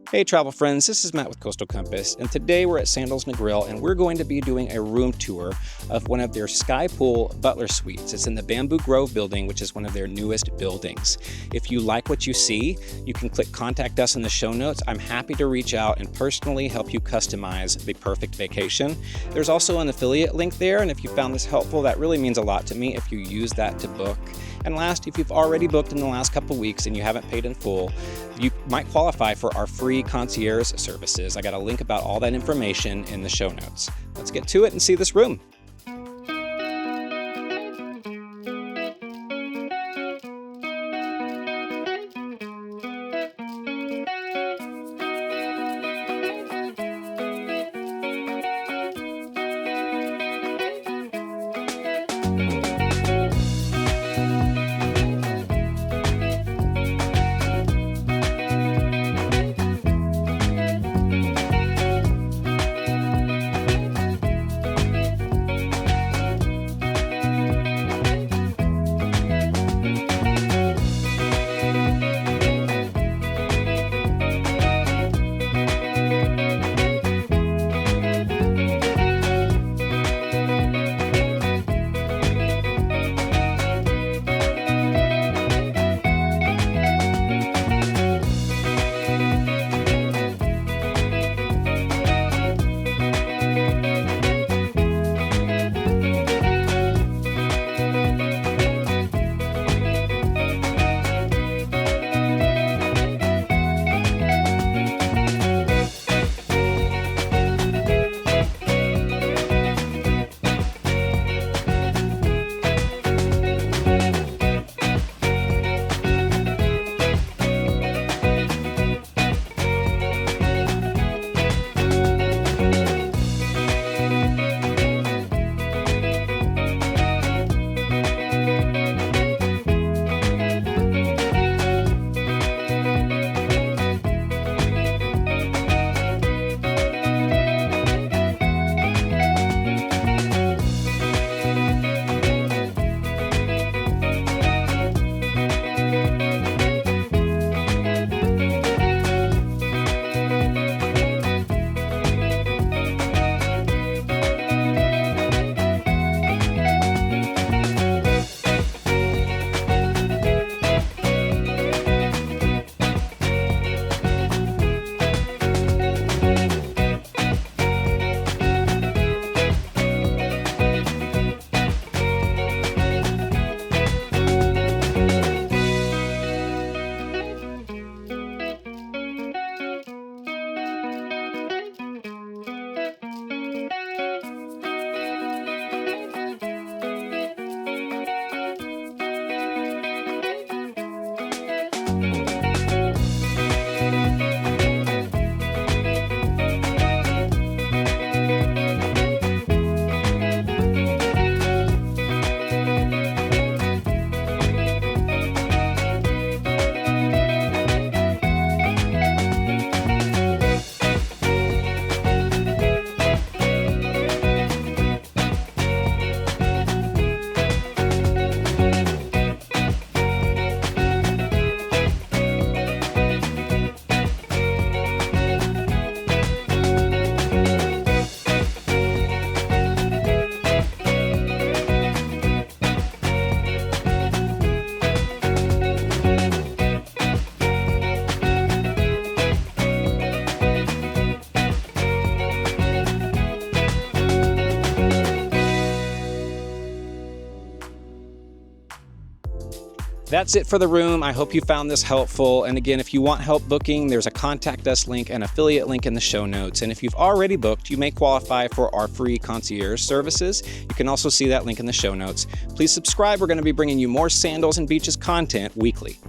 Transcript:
Hey travel friends, this is Matt with Coastal Compass, and today we're at Sandals Negril and we're going to be doing a room tour of one of their Skypool Butler suites. It's in the Bamboo Grove building, which is one of their newest buildings. If you like what you see, you can click contact us in the show notes. I'm happy to reach out and personally help you customize the perfect vacation. There's also an affiliate link there, and if you found this helpful, that really means a lot to me if you use that to book. And last, if you've already booked in the last couple weeks and you haven't paid in full, you might qualify for our free concierge services. I got a link about all that information in the show notes. Let's get to it and see this room. That's it for the room. I hope you found this helpful. And again, if you want help booking, there's a contact us link and affiliate link in the show notes. And if you've already booked, you may qualify for our free concierge services. You can also see that link in the show notes. Please subscribe. We're going to be bringing you more Sandals and Beaches content weekly.